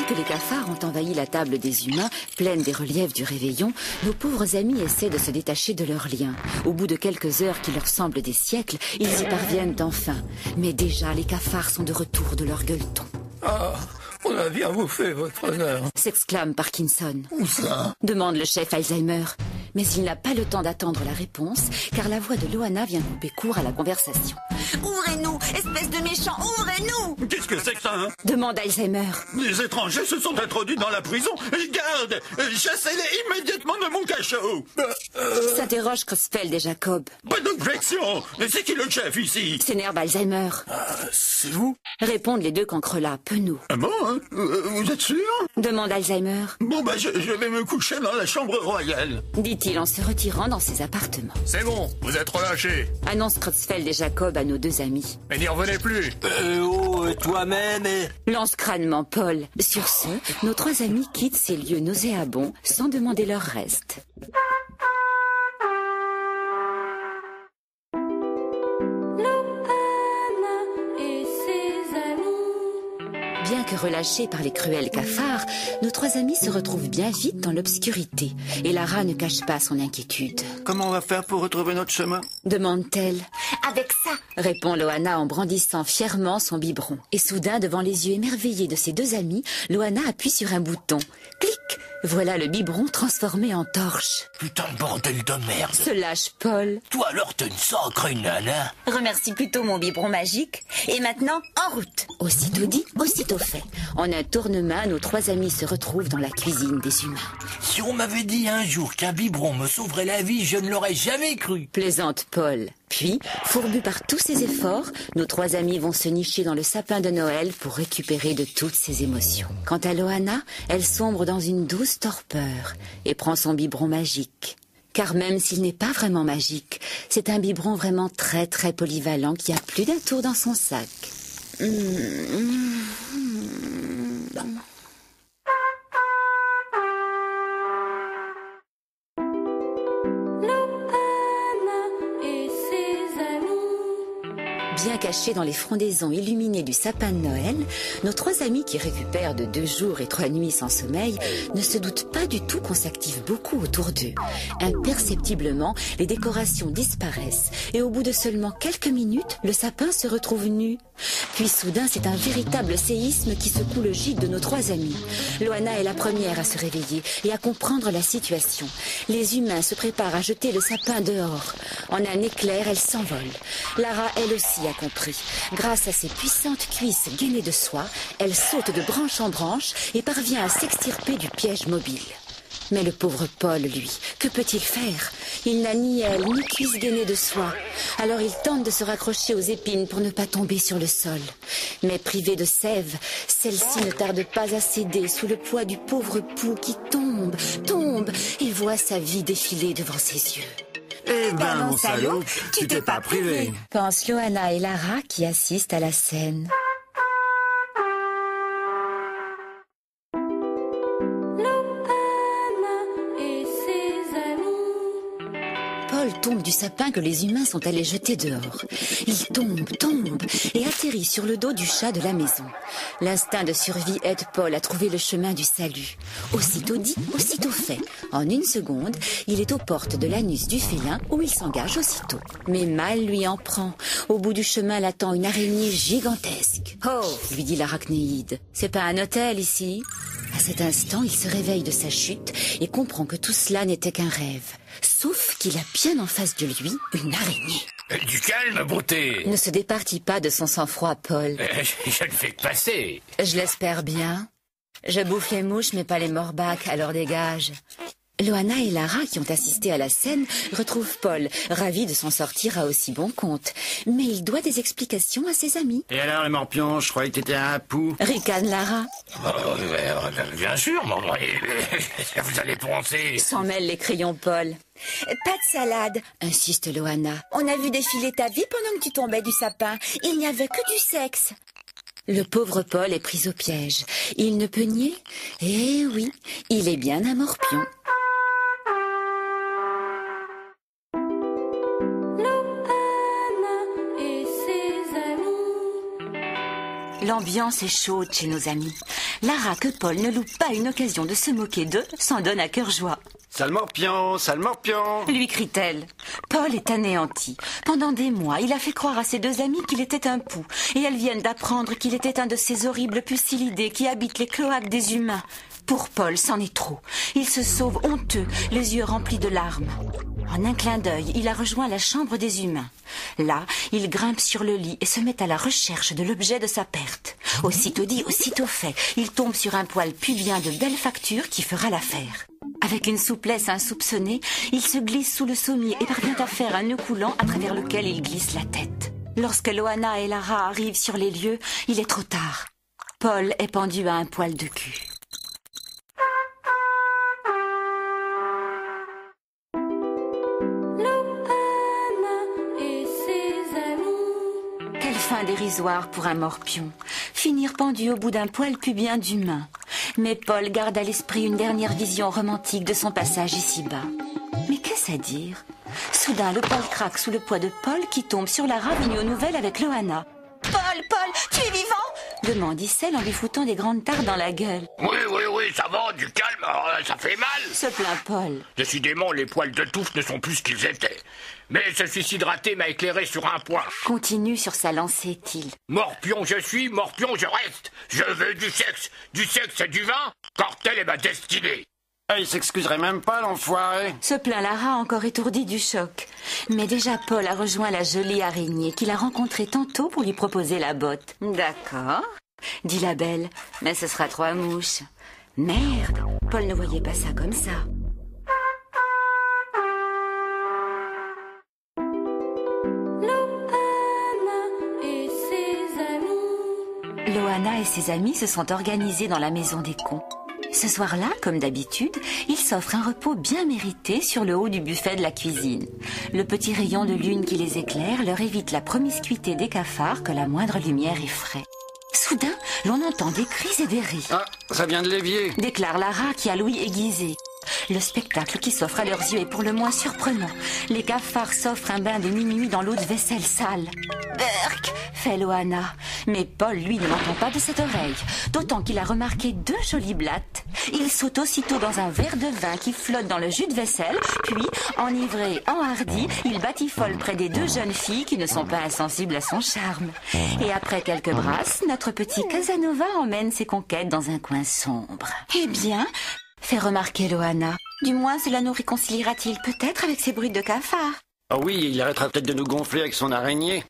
que les cafards ont envahi la table des humains, pleine des reliefs du réveillon, nos pauvres amis essaient de se détacher de leurs liens. Au bout de quelques heures qui leur semblent des siècles, ils y parviennent enfin. Mais déjà, les cafards sont de retour de leur gueuleton. Ah, on a bien bouffé, votre honneur. S'exclame Parkinson. Où ça? Demande le chef Alzheimer. Mais il n'a pas le temps d'attendre la réponse, car la voix de Loana vient couper court à la conversation. Ouvrez-nous, espèce de méchant, ouvrez-nous! Qu'est-ce que c'est que ça, hein? Demande Alzheimer. Les étrangers se sont introduits dans la prison. Garde! Chassez-les immédiatement de mon cachot! S'interroge Creutzfeldt et Jacob. Pas d'objection! C'est qui le chef ici? S'énerve Alzheimer. C'est vous? Répondent les deux cancrelats, penauds. Ah bon, hein? Vous êtes sûr? Demande Alzheimer. Bon, je vais me coucher dans la chambre royale. Dit-il en se retirant dans ses appartements. C'est bon, vous êtes relâchés. Annonce Creutzfeldt et Jacob à nos deux amis. Mais n'y revenez plus. Toi-même Lance crânement Paul. Sur ce, nos trois amis quittent ces lieux nauséabonds sans demander leur reste. Bien que relâchés par les cruels cafards, nos trois amis se retrouvent bien vite dans l'obscurité. Et Lara ne cache pas son inquiétude. Comment on va faire pour retrouver notre chemin? Demande-t-elle. Avec ça! Répond Loana en brandissant fièrement son biberon. Et soudain, devant les yeux émerveillés de ses deux amis, Loana appuie sur un bouton. Clic! Voilà le biberon transformé en torche. Putain de bordel de merde. Se lâche Paul. Toi alors t'es une sacrée nana. Remercie plutôt mon biberon magique. Et maintenant, en route! Aussitôt dit, aussitôt fait. En un tournement, nos trois amis se retrouvent dans la cuisine des humains. Si on m'avait dit un jour qu'un biberon me sauverait la vie, je ne l'aurais jamais cru. Plaisante Paul. Puis, fourbus par tous ces efforts, nos trois amis vont se nicher dans le sapin de Noël pour récupérer de toutes ses émotions. Quant à Loana, elle sombre dans une douce torpeur et prend son biberon magique. Car même s'il n'est pas vraiment magique, c'est un biberon vraiment très très polyvalent qui a plus d'un tour dans son sac. Bien cachés dans les frondaisons illuminées du sapin de Noël, nos trois amis qui récupèrent de 2 jours et 3 nuits sans sommeil ne se doutent pas du tout qu'on s'active beaucoup autour d'eux. Imperceptiblement, les décorations disparaissent et au bout de seulement quelques minutes, le sapin se retrouve nu. Puis soudain, c'est un véritable séisme qui secoue le gîte de nos trois amis. Loana est la première à se réveiller et à comprendre la situation. Les humains se préparent à jeter le sapin dehors. En un éclair, elle s'envole. Lara, elle aussi, a compris. Grâce à ses puissantes cuisses gainées de soie, elle saute de branche en branche et parvient à s'extirper du piège mobile. Mais le pauvre Paul, lui, que peut-il faire? Il n'a ni aile, ni cuisse gainée de soie. Alors il tente de se raccrocher aux épines pour ne pas tomber sur le sol. Mais privé de sève, celle-ci ne tarde pas à céder sous le poids du pauvre pouls qui tombe et voit sa vie défiler devant ses yeux. Eh ben, mon salaud, tu t'es pas privé. Pensent Loana et Lara qui assistent à la scène. Paul tombe du sapin que les humains sont allés jeter dehors. Il tombe et atterrit sur le dos du chat de la maison. L'instinct de survie aide Paul à trouver le chemin du salut. Aussitôt dit, aussitôt fait. En 1 seconde, il est aux portes de l'anus du félin où il s'engage aussitôt. Mais mal lui en prend. Au bout du chemin l'attend une araignée gigantesque. « Oh !» lui dit l'arachnéide. « C'est pas un hôtel ici ?» À cet instant, il se réveille de sa chute et comprend que tout cela n'était qu'un rêve. Sauf qu'il a bien en face de lui une araignée. Du calme, beauté. Ne se départit pas de son sang-froid, Paul. Je ne fais que passer. Je l'espère bien. Je bouffe les mouches, mais pas les morbacs, alors dégage. Loana et Lara, qui ont assisté à la scène, retrouvent Paul, ravi de s'en sortir à aussi bon compte. Mais il doit des explications à ses amis. Et alors les morpions, je croyais que t'étais un pou. Ricane Lara. Bien sûr, vous allez penser. S'en mêlent les crayons Paul. Pas de salade, Insiste Loana. on a vu défiler ta vie pendant que tu tombais du sapin. Il n'y avait que du sexe. Le pauvre Paul est pris au piège. Il ne peut nier. Eh oui, il est bien un morpion. L'ambiance est chaude chez nos amis. Lara, que Paul ne loupe pas une occasion de se moquer d'eux, s'en donne à cœur joie. Sale morpion, sale morpion. Lui crie-t-elle. Paul est anéanti. Pendant des mois, il a fait croire à ses deux amies qu'il était un pou, et elles viennent d'apprendre qu'il était un de ces horribles pucillidés qui habitent les cloaques des humains. Pour Paul, c'en est trop. Il se sauve honteux, les yeux remplis de larmes. En un clin d'œil, il a rejoint la chambre des humains. Là, il grimpe sur le lit et se met à la recherche de l'objet de sa perte. Aussitôt dit, aussitôt fait, il tombe sur un poil pubien de belle facture qui fera l'affaire. Avec une souplesse insoupçonnée, il se glisse sous le sommier et parvient à faire un nœud coulant à travers lequel il glisse la tête. Lorsque Loana et Lara arrivent sur les lieux, il est trop tard. Paul est pendu à un poil de cul. Quelle fin dérisoire pour un morpion. Finir pendu au bout d'un poil pubien d'humain. Mais Paul garde à l'esprit une dernière vision romantique de son passage ici-bas. Mais qu'est-ce à dire? Soudain, le poil craque sous le poids de Paul qui tombe sur Lara venue aux nouvelles avec Loana. « Paul, tu es vivant ?» demande Issel en lui foutant des grandes tares dans la gueule. Oui, ça va, du calme, ça fait mal. Se plaint Paul. Décidément, les poils de touffe ne sont plus ce qu'ils étaient. Mais ce déshydraté m'a éclairé sur un point. Continue sur sa lancée-t-il. Morpion je suis, morpion je reste. Je veux du sexe et du vin, car telle est ma destinée. Il s'excuserait même pas, l'enfoiré. Se plaint Lara, encore étourdie du choc. Mais déjà Paul a rejoint la jolie araignée qu'il a rencontrée tantôt pour lui proposer la botte. D'accord, dit la belle, mais ce sera 3 mouches. Merde, Paul ne voyait pas ça comme ça. Loana et ses amis se sont organisés dans la maison des cons. Ce soir-là, comme d'habitude, ils s'offrent un repos bien mérité sur le haut du buffet de la cuisine. Le petit rayon de lune qui les éclaire leur évite la promiscuité des cafards que la moindre lumière effraie. Soudain, l'on entend des cris et des rires. Ah, ça vient de l'évier, déclare Lara qui a l'ouïe aiguisée. Le spectacle qui s'offre à leurs yeux est pour le moins surprenant. Les cafards s'offrent un bain de minuit dans l'eau de vaisselle sale. Berk, fait Loana. Mais Paul, lui, ne l'entend pas de cette oreille, d'autant qu'il a remarqué 2 jolies blattes. Il saute aussitôt dans un verre de vin qui flotte dans le jus de vaisselle, puis, enivré, enhardi, il batifole près des 2 jeunes filles qui ne sont pas insensibles à son charme. Et après quelques brasses, notre petit Casanova emmène ses conquêtes dans un coin sombre. Eh bien, fait remarquer Loana, du moins cela nous réconciliera-t-il peut-être avec ces bruits de cafards. Ah oui, il arrêtera peut-être de nous gonfler avec son araignée.